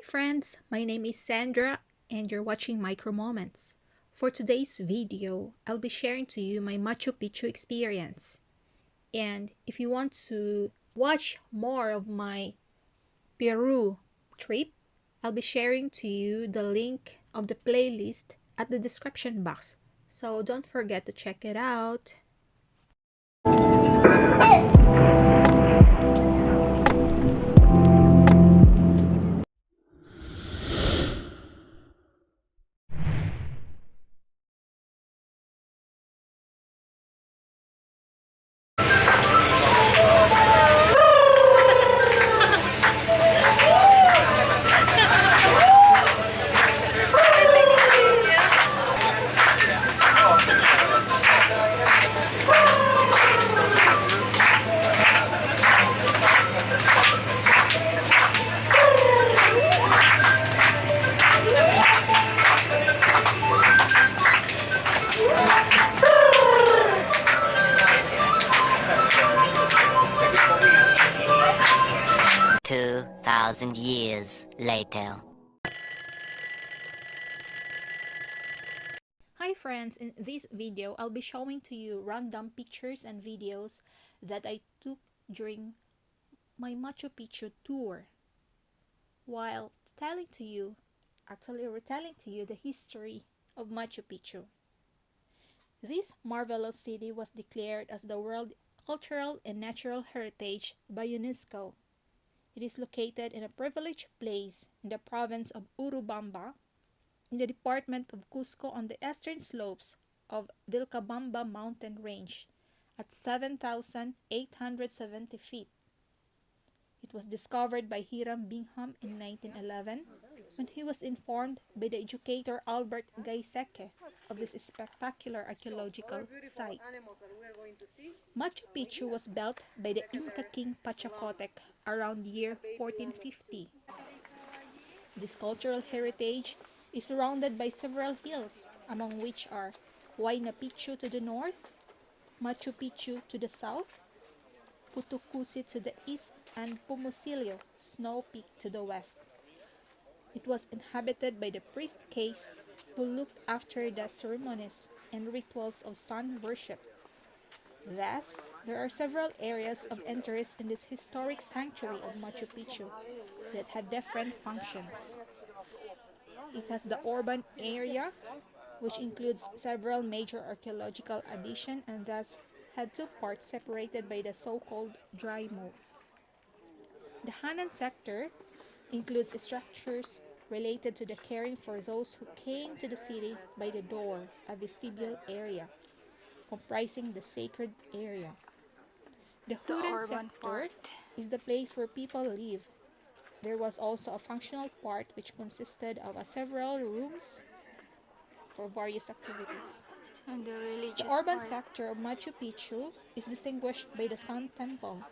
friends, my name is Sandra and you're watching Micro Moments. For today's video, I'll be sharing to you my Machu Picchu experience. And if you want to watch more of my Peru trip, I'll be sharing to you the link of the playlist at the description box. So don't forget to check it out. 2,000 years later. Hi friends, in this video, I'll be showing to you random pictures and videos that I took during my Machu Picchu tour while retelling to you the history of Machu Picchu. This marvelous city was declared as the World Cultural and Natural Heritage by UNESCO. It is located in a privileged place in the province of Urubamba, in the department of Cusco on the eastern slopes of Vilcabamba mountain range at 7,870 feet. It was discovered by Hiram Bingham in 1911 when he was informed by the educator Albert Gaiseke of this spectacular archaeological site. Machu Picchu was built by the Inca king Pachacuteq around year 1450. This cultural heritage is surrounded by several hills, among which are Huayna Picchu to the north, Machu Picchu to the south, Putucusi to the east, and Pumusilio, Snow Peak to the west. It was inhabited by the priest caste who looked after the ceremonies and rituals of sun worship. Thus, there are several areas of interest in this historic sanctuary of Machu Picchu that have different functions. It has the urban area, which includes several major archaeological additions and thus had two parts separated by the so-called dry moat. The Hanan sector includes structures related to the caring for those who came to the city by the door, a vestibule area, comprising the sacred area. The Huran sector is the place where people live. There was also a functional part which consisted of several rooms for various activities. And the religious The urban part. sector of Machu Picchu is distinguished by the Sun Temple,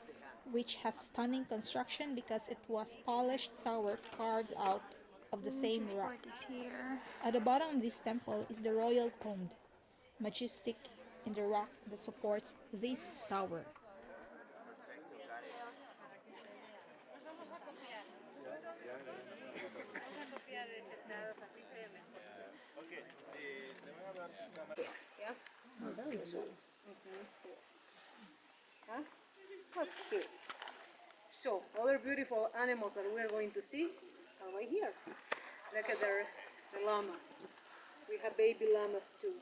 which has stunning construction because it was polished tower carved out of the same This rock. part is here. At the bottom of this temple is the royal tomb, majestic in the rock that supports this tower. Okay. So, other beautiful animals that we're going to see are right here. Look at the llamas. We have baby llamas too.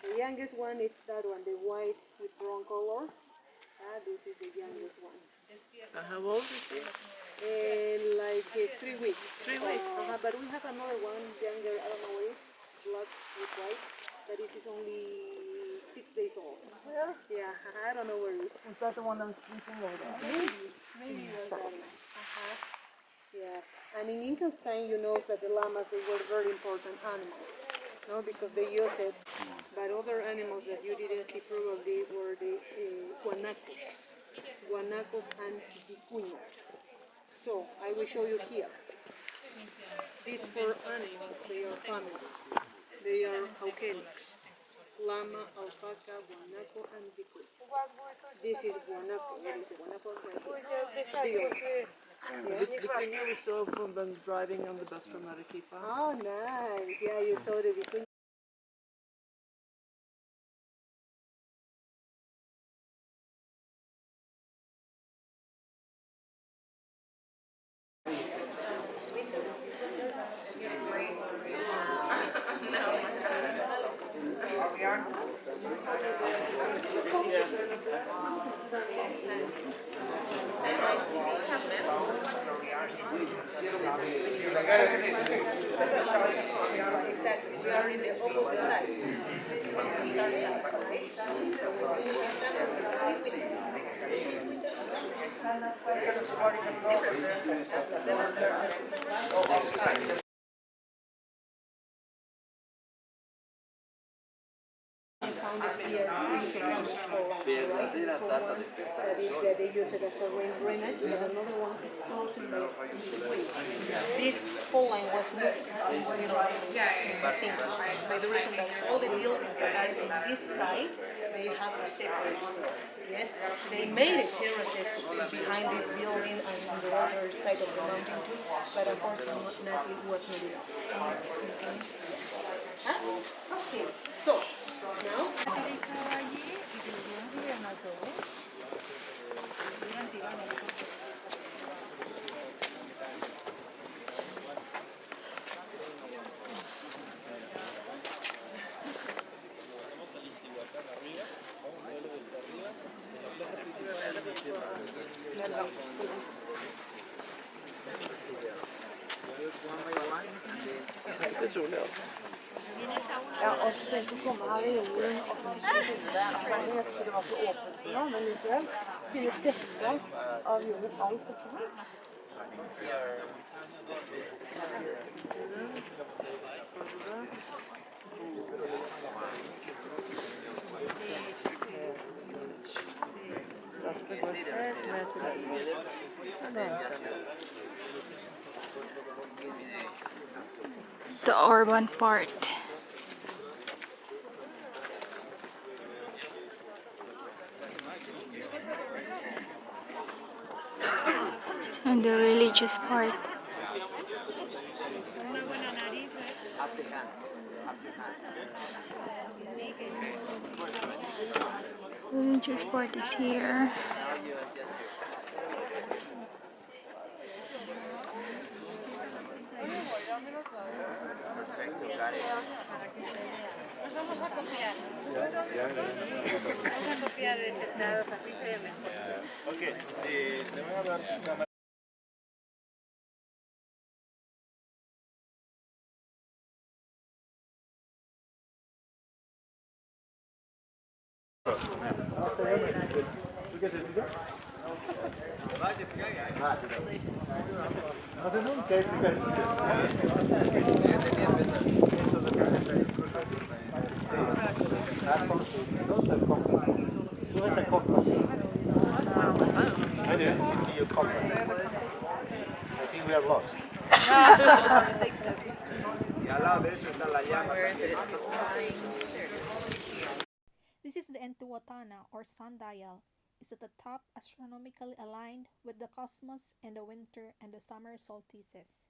The youngest one is that one, the white with brown color. This is the youngest one. How old is it? Like 3 weeks. 3 weeks. But we have another one, younger, I don't know what it is, black with white, that it is only 6 days old. Yeah, I don't know where it is. Is that the one that's sleeping over there? Maybe that's that one. Yes. And in Inca's time, you know that the llamas, they were very important animals, no, because they used it. But other animals that you didn't see probably were the guanacos and vicuñas. So I will show you here. These 4 animals, they are family. They are archaeologists. Llama, alpaca, guanaco, and vicuña. This is guanaco. What is the guanaco? Big one. The vicuña we saw from them driving on the bus from Arequipa. Oh, nice. Yeah, you saw the vicuña. Exactly. We are in the opposite side. We found it here in Peru, that they use it as a rain drainage, but another one is closing by this whole line was moved by the reason that all the buildings that are in this side, they have a separate. Yes, they made terraces behind this building and on the other side of the mountain too, but unfortunately it was not enough. Okay, so now. Det tror jag. Ja, och så tänkte jag komma här i jorden och så det skulle vara så åpent, men likevel finnes dette av jorden alt dette her. The urban part. And the religious part. Religious part is here. Vamos a copiar. Vamos a copiar sentados así se ve mejor. Ok, te voy a dar ¿Tú qué haces, tío? I think we are lost. Y al lado de eso está la llama. This is the Intihuatana or sundial. It's at the top astronomically aligned with the cosmos and the winter and the summer solstices.